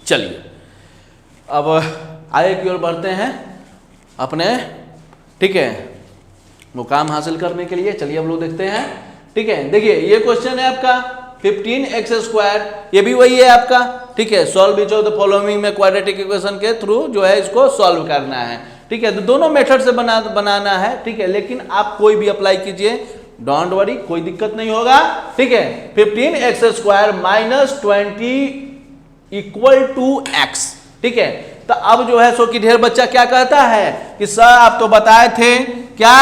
चलिए अब आगे की ओर बढ़ते हैं अपने, ठीक है, मुकाम हासिल करने के लिए। चलिए अब लोग देखते हैं, ठीक है। देखिए ये क्वेश्चन है आपका 15x², ये भी वही है आपका, ठीक है। Solve which of the following में क्वाड्रेटिक इक्वेशन के थ्रू जो है इसको सॉल्व करना है, ठीक है। तो दोनों मेथड से बनाना है, ठीक है, लेकिन आप कोई भी अप्लाई कीजिए, डोंट वरी, कोई दिक्कत नहीं होगा, ठीक है। 15x² - 20 = x, ठीक है। तो अब जो है सो कि ढेर बच्चा क्या कहता है कि सर आप तो बताए थे क्या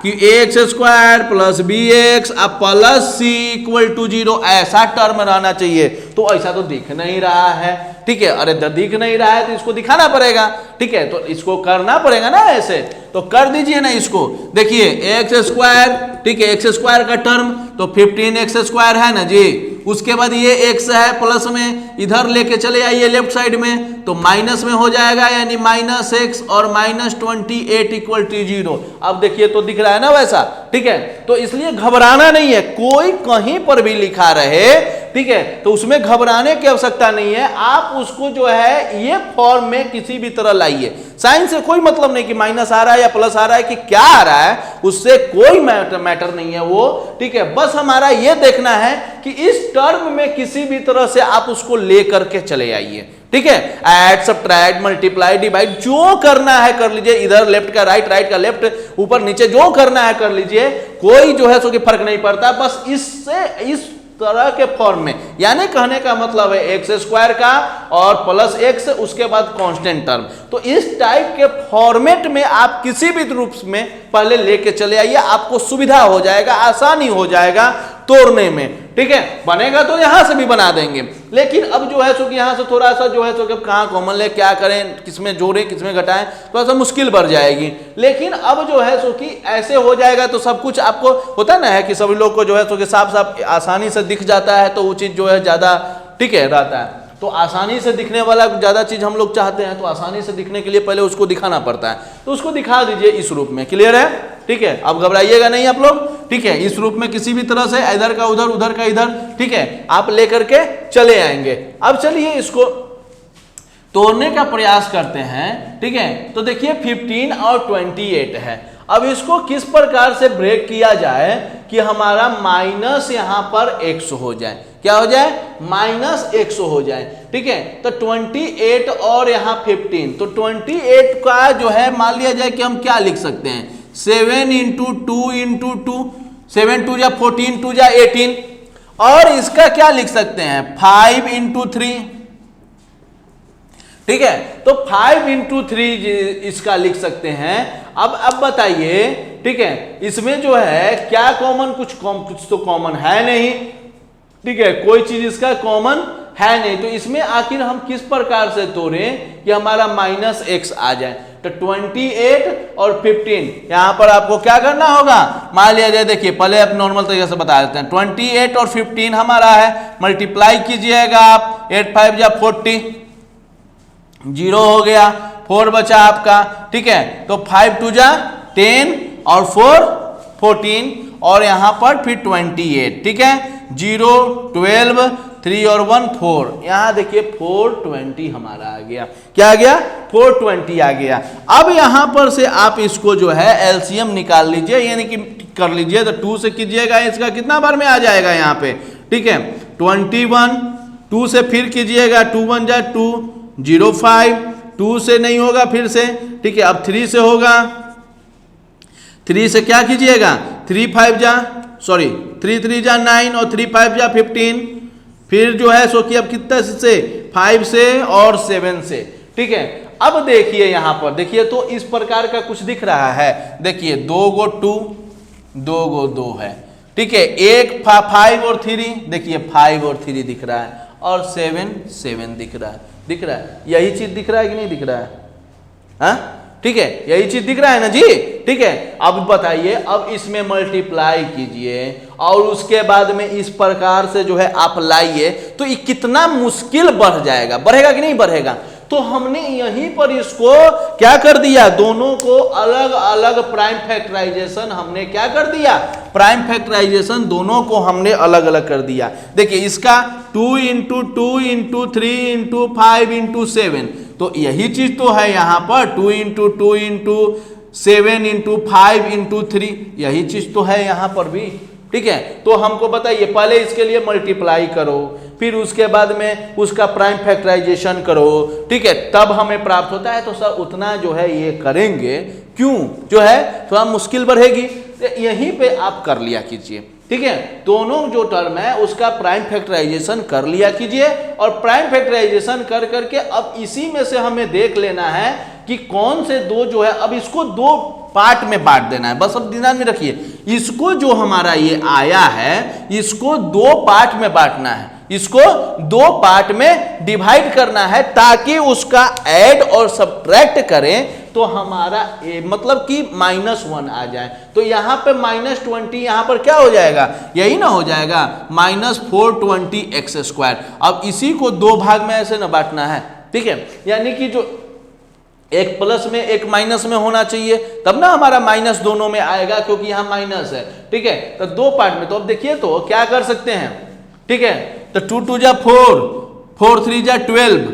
कि ax² + bx + c = 0, ऐसा टर्म रहना चाहिए। तो ऐसा तो दिख नहीं रहा है, ठीक है। अरे दिख नहीं रहा है तो इसको दिखाना पड़ेगा, ठीक है। तो इसको करना पड़ेगा ना, ऐसे तो कर दीजिए ना इसको। देखिए x², ठीक है, x² का टर्म तो 15x² है ना जी। उसके बाद ये x है प्लस में, इधर लेके चले आइए लेफ्ट साइड में, तो माइनस में हो जाएगा, यानी -x और -28 = 0। अब देखिए तो दिख रहा है ना वैसा, ठीक है। तो इसलिए घबराना नहीं है, कोई कहीं पर भी लिखा रहे, ठीक है, तो उसमें घबराने की आवश्यकता नहीं है। आप उसको जो है ये फॉर्म में किसी भी तरह लाइए। साइन से कोई मतलब नहीं कि माइनस आ रहा है या प्लस आ रहा है कि क्या आ रहा है, उससे कोई मैटर नहीं है वो, ठीक है। बस हमारा ये देखना है कि इस टर्म में किसी भी तरह से आप उसको लेकर के चले आइए, ठीक है। ऐड, सब्ट्रैक्ट, मल्टीप्लाई, डिवाइड, जो करना है कर लीजिए, इधर लेफ्ट का राइट, राइट का लेफ्ट, ऊपर नीचे जो करना है कर लीजिए, कोई जो है सो कि फर्क नहीं पड़ता। बस इससे इस तरह के फॉर्म में, यानी कहने का मतलब है x² का और +x, उसके बाद कांस्टेंट टर्म। तो इस टाइप के फॉर्मेट में आप किसी भी रूप में पहले लेके चले आइए, आपको सुविधा हो जाएगा, आसानी हो जाएगा तोड़ने में, ठीक है। बनेगा तो यहां से भी बना देंगे, लेकिन अब जो है सो कि यहां से थोड़ा सा जो है सो कि कहां कॉमन ले, क्या करें, किसमें जोड़ें किसमें घटाएं, थोड़ा सा मुश्किल बढ़ जाएगी। लेकिन अब जो है सो कि ऐसे हो जाएगा तो सब कुछ आपको होता ना है कि सभी लोग को जो है सो कि साफ साफ आसानी से दिख जाता है, तो वो चीज जो है ज्यादा, ठीक है, रहता है। तो आसानी से दिखने वाला ज्यादा चीज हम लोग चाहते हैं, तो आसानी से दिखने के लिए पहले उसको दिखाना पड़ता है, तो उसको दिखा दीजिए इस रूप में। क्लियर है, ठीक है। अब घबराइएगा नहीं आप लोग, ठीक है। इस रूप में किसी भी तरह से इधर का उधर, उधर का इधर, ठीक है, आप लेकर के चले आएंगे। अब चलिए इसको तोड़ने का प्रयास करते हैं, ठीक है। तो देखिए 15 और 28 है। अब इसको किस प्रकार से ब्रेक किया जाए कि हमारा माइनस यहां पर x हो जाए, क्या हो जाए, -x हो जाए, ठीक है। तो 28 और यहां 15, तो 28 का जो है मान लिया जाए कि हम क्या लिख सकते हैं, 7 × 2 × 2, 7 2 जा 14, 2 जा 18, और इसका क्या लिख सकते हैं 5 × 3, ठीक है। तो 5 × 3 इसका लिख सकते हैं। अब बताइए, ठीक है, इसमें जो है क्या कॉमन, कुछ तो कॉमन है नहीं, ठीक है, कोई चीज इसका कॉमन है नहीं। तो इसमें आखिर हम किस प्रकार से तोड़ें कि हमारा -x आ जाए। तो 28 और 15 यहां पर आपको क्या करना होगा, मान लिया जाए, देखिए पहले आप नॉर्मल तरीके से बता देते हैं। 28 और 15 हमारा है, मल्टीप्लाई कीजिएगा आप, 8 5 जा 40, 0 हो गया, 4 बचा आपका, ठीक है। तो 5 2 जा 10 और 4 14, और यहां पर फिर 28, ठीक है, 0 12 3 और 1 4, यहां देखिए 420 हमारा आ गया, क्या आ गया, 420 आ गया। अब यहां पर से आप इसको जो है एलसीएम निकाल लीजिए, यानी कि कर लीजिए, तो 2 से कीजिएगा, इसका कितना बार में आ जाएगा यहाँ पे, ठीक है, 21, 2 से फिर कीजिएगा, 2 1 जा 2, 0 5, 2 से नहीं होगा फिर से, ठीक है। अब 3 से होगा, 3 से क्या कीजिएगा, 3 5 जा, सॉरी 3 3 जा 9 और 3 5 जा 15, फिर जो है सो कि अब कितना से 5 से और 7 से, ठीक है। अब देखिए यहां पर देखिए, तो इस प्रकार का कुछ दिख रहा है, देखिए 2 गो 2, 2 गो 2 है, ठीक है, एक 5 और 3, देखिए 5 और 3 दिख रहा है, और 7 7 दिख रहा है, यही चीज दिख रहा है कि नहीं दिख रहा है, हाँ, ठीक है, यही चीज दिख रहा है ना जी, ठीक है। अब बताइए, अब इसमें मल्टीप्लाई कीजिए और उसके बाद में इस प्रकार से जो है आप लाइए, तो ये कितना मुश्किल बढ़ जाएगा, बढ़ेगा कि नहीं बढ़ेगा। तो हमने यहीं पर इसको क्या कर दिया, दोनों को अलग अलग प्राइम फैक्टराइजेशन हमने क्या कर दिया, प्राइम फैक्टराइजेशन दोनों को हमने अलग अलग कर दिया। देखिए इसका 2 × 2 × 3 × 5 × 7, तो यही चीज तो है यहाँ पर 2 × 2 × 7 × 5 × 3, यही चीज तो है यहाँ पर भी। ठीक है, तो हमको बताइए पहले इसके लिए मल्टीप्लाई करो, फिर उसके बाद में उसका प्राइम फैक्टराइजेशन करो, ठीक है, तब हमें प्राप्त होता है। तो सर उतना जो है ये करेंगे क्यों, जो है थोड़ा मुश्किल बढ़ेगी, तो यहीं पे आप कर लिया कीजिए। ठीक है, दोनों जो टर्म है उसका प्राइम फैक्टराइजेशन कर लिया कीजिए, और प्राइम फैक्टराइजेशन कर करके अब इसी में से हमें देख लेना है कि कौन से दो जो है, अब इसको दो पार्ट में बांट देना है। बस अब ध्यान में रखिए, इसको जो हमारा ये आया है इसको दो पार्ट में बांटना है, इसको दो पार्ट में डिवाइड करना है, ताकि उसका ऐड और सब्ट्रैक्ट करें तो हमारा मतलब कि -1 आ जाए। तो यहां पे -20 यहां पर क्या हो जाएगा, यही ना हो जाएगा -420x²। अब इसी को दो भाग में ऐसे ना बांटना है। ठीक है, यानी कि जो एक प्लस में एक माइनस में होना चाहिए, तब ना हमारा माइनस दोनों में आएगा, क्योंकि यहां माइनस है। ठीक है, तो दो पार्ट में, तो अब देखिए तो क्या कर सकते हैं। ठीक है, तो 2 × 2 = 4, 4 × 3 = 12।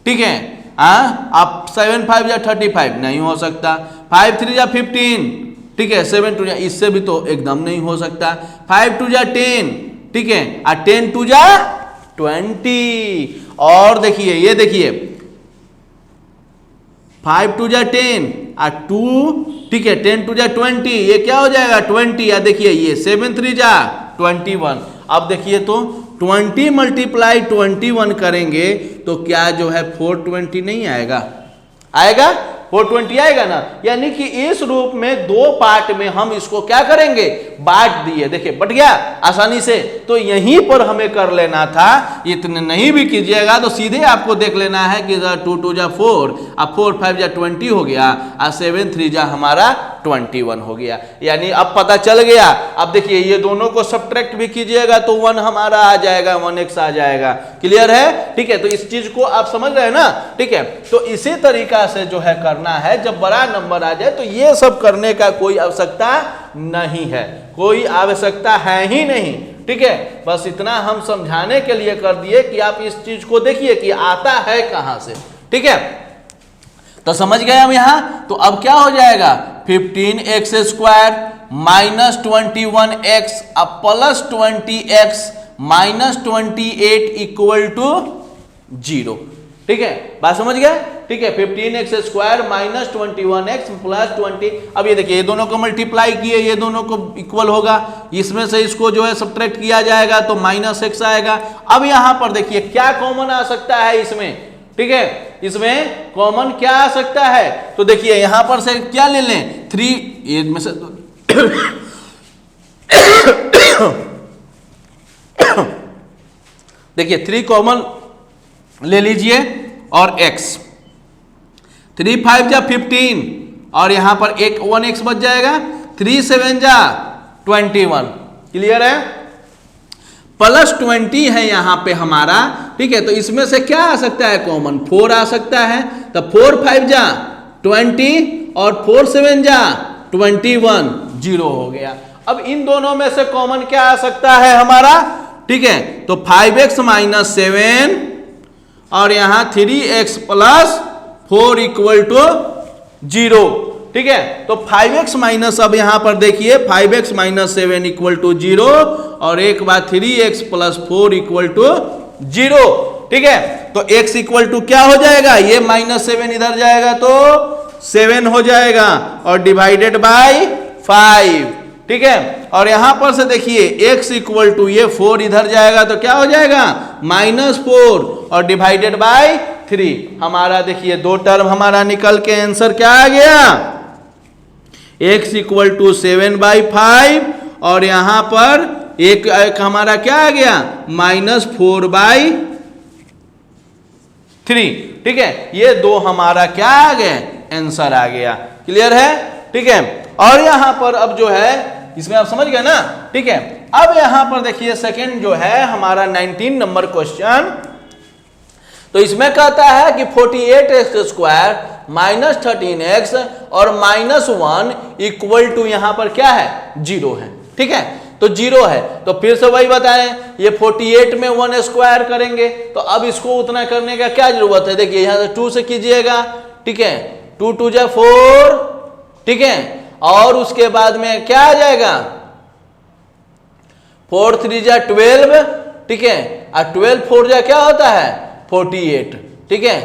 ठीक है, आप 7 × 5 = 35 नहीं हो सकता, 5 × 3 = 15। ठीक है, 7 × 2 इससे भी तो एकदम नहीं हो सकता, 5 × 2 = 10। ठीक है, 10 × 2 = 20। और देखिए ये देखिए 5 × 2 = 10 और 2, ठीक है, 10 × 2 = 20, ये क्या हो जाएगा 20। या देखिए ये 7 × 3 = 21। अब देखिए तो 20 × 21 करेंगे तो क्या जो है 420 नहीं आएगा, आएगा 420 आएगा ना। यानी कि इस रूप में दो पार्ट में हम इसको क्या करेंगे, बांट दिए। देखिए बट गया आसानी से, तो यहीं पर हमें कर लेना था। इतने नहीं भी कीजिएगा तो सीधे आपको देख लेना है कि 2 × 2 = 4, अब 4 × 5 = 20 हो गया, और 7 × 3 = हमारा 21 हो गया। यानी अब पता चल गया। अब देखिए ये दोनों को सब्ट्रैक्ट भी कीजिएगा तो 1 हमारा आ जाएगा, 1x आ जाएगा। क्लियर है। ठीक है, तो इस चीज को आप समझ रहे हैं ना। ठीक है, तो इसी तरीका से जो है करना है, जब बड़ा नंबर आ जाए तो ये सब करने का कोई आवश्यकता नहीं है, कोई आवश्यकता है ही नहीं। ठीक है, बस इतना हम समझाने के लिए कर दिए कि आप इस चीज को देखिए कि आता है कहां से। ठीक है, तो समझ गए हम यहां। तो अब क्या हो जाएगा 15x² -21x अब +20x -28 = 0। ठीक है, बात समझ गए। ठीक है, 15x² -21x +20। अब ये देखिए ये दोनों को मल्टीप्लाई किए, ये दोनों को इक्वल होगा, इसमें से इसको जो है सब्ट्रैक्ट किया जाएगा तो -x आएगा। अब यहां पर देखिए क्या कॉमन आ सकता है इसमें। ठीक है, इसमें कॉमन क्या आ सकता है, तो देखिए यहां पर से क्या ले लें 3, ये में से देखिए 3 कॉमन ले लीजिए और x, 3 × 5 = 15 और यहां पर एक 1x बच जाएगा, 3 × 7 = 21। क्लियर है, +20 है यहां पे हमारा। ठीक है, तो इसमें से क्या आ सकता है कॉमन, 4 आ सकता है, तो 4 × 5 = 20 और 4 × 7 = 21, 0 हो गया। अब इन दोनों में से कॉमन क्या आ सकता है हमारा। ठीक है, तो 5x - 7 और यहां 3x + 4 = 0। ठीक है, तो 5x माइनस, अब यहां पर देखिए 5x - 7 = 0 और एक बार 3x + 4 = 0। ठीक है, तो x = क्या हो जाएगा, ये -7 इधर जाएगा तो 7 हो जाएगा और डिवाइडेड बाय 5। ठीक है, और यहां पर से देखिए x = ये 4 इधर जाएगा तो क्या हो जाएगा -4 और डिवाइडेड बाय 3। हमारा देखिए दो टर्म हमारा निकल के आंसर क्या आ गया, x = 7/5 और यहां पर एक हमारा क्या आ गया -4/3। ठीक है, ये दो हमारा क्या आ गए, आंसर आ गया। क्लियर है। ठीक है, और यहां पर अब जो है इसमें आप समझ गए ना। ठीक है, अब यहां पर देखिए सेकंड जो है हमारा 19 नंबर क्वेश्चन। तो इसमें कहता है कि 48x² माइनस 13x और -1 इक्वल टू यहां पर क्या है 0 है। ठीक है, तो 0 है। तो फिर से वही बताएं, ये 48 में 1 स्क्वायर करेंगे तो अब इसको उतना करने का क्या जरूरत है। देखिए यहां से 2 से कीजिएगा, ठीक है, 2 2 जा 4, ठीक है, और उसके बाद में क्या आ जाएगा 4 3 जा 12, ठीक है, और 12 4 जा क्या होता है 48, ठीक है,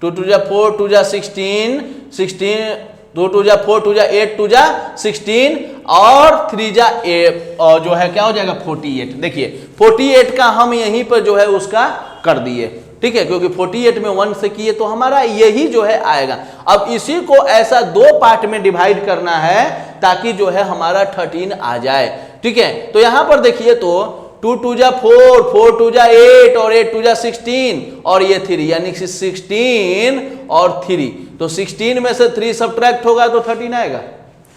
2 2 जा 4 2 जा 16 16, 2 2 जा 4 2 जा 8 2 जा 16 और 3 जा 8 और जो है क्या हो जाएगा 48। देखिए 48 का हम यहीं पर जो है उसका कर दिए, ठीक है, क्योंकि 48 में 1 से किए तो हमारा यही जो है आएगा। अब इसी को ऐसा 2 पार्ट में डिवाइड करना है ताकि जो है हमारा 13 आ जाए। ठीक है, तो यहां पर देखिए तो 2 2 जा 4 4 2 जा 8 और 8 2 जा 16 और ये 3 यानी 16 और 3, तो 16 में से 3 सब्ट्रैक्ट होगा तो 13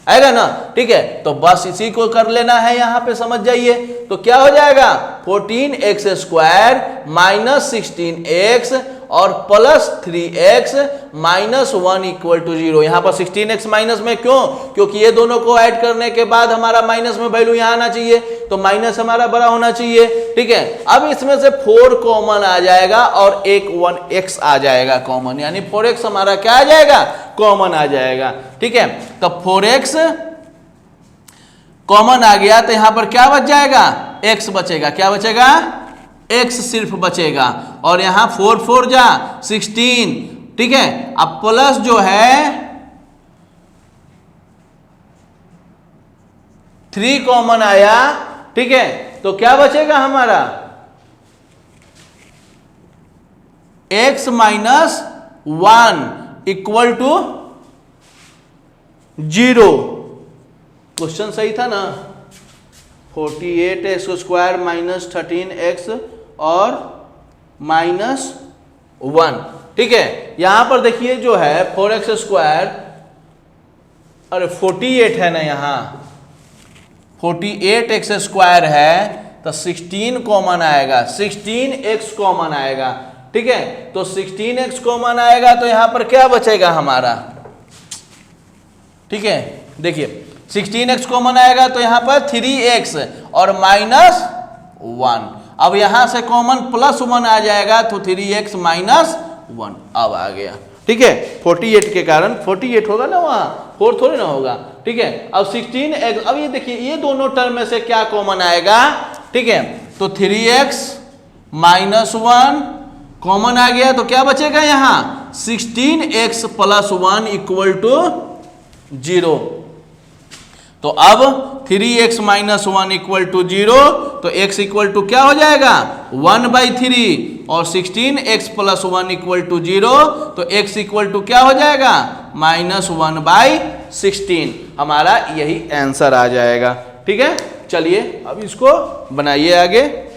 आएगा ना। ठीक है, तो बस इसी को कर लेना है, यहां पे समझ जाइए। तो क्या हो जाएगा 14x² माइनस 16x और plus 3x minus 1 equal to 0। यहां पर 16x माइनस में क्यों, क्योंकि ये दोनों को ऐड करने के बाद हमारा माइनस में वैल्यू यहां आना चाहिए, तो माइनस हमारा बड़ा होना चाहिए। ठीक है, अब इसमें से 4 कॉमन आ जाएगा और एक 1x आ जाएगा कॉमन, यानी 4x हमारा क्या आ जाएगा कॉमन आ जाएगा। ठीक है, तो 4x कॉमन आ गया तो यहां पर क्या बच जाएगा x बचेगा, क्या बचेगा x सिर्फ बचेगा, और यहां 4 4 जा 16, ठीक है, अब प्लस जो है 3 कॉमन आया, ठीक है, तो क्या बचेगा हमारा x minus 1 equal to 0। Question सही था ना, 48x² माइनस 13x और -1। ठीक है, यहां पर देखिए जो है 4x², अरे 48 है ना, यहां 48x² है तो 16 कॉमन आएगा, 16x कॉमन आएगा। ठीक है, तो 16x कॉमन आएगा तो यहां पर क्या बचेगा हमारा, ठीक है, देखिए 16x कॉमन आएगा तो यहां पर 3x और -1, अब यहां से कॉमन +1 आ जाएगा तो 3x -1 अब आ गया। ठीक है, 48 के कारण 48 होगा ना, वहां 4 थोड़ी ना होगा। ठीक है, अब 16x, अब ये देखिए ये दोनों टर्म में से क्या कॉमन आएगा, ठीक है, तो 3x -1 कॉमन आ गया तो क्या बचेगा यहां 16x + 1 इक्वल टू 0। तो अब 3x - 1 इक्वल टू 0, तो x इक्वल टू क्या हो जाएगा 1/3 और 16x + 1 इक्वल टू 0, तो x इक्वल टू क्या हो जाएगा -1/16। हमारा यही आंसर आ जाएगा। ठीक है, चलिए अब इसको बनाइए आगे।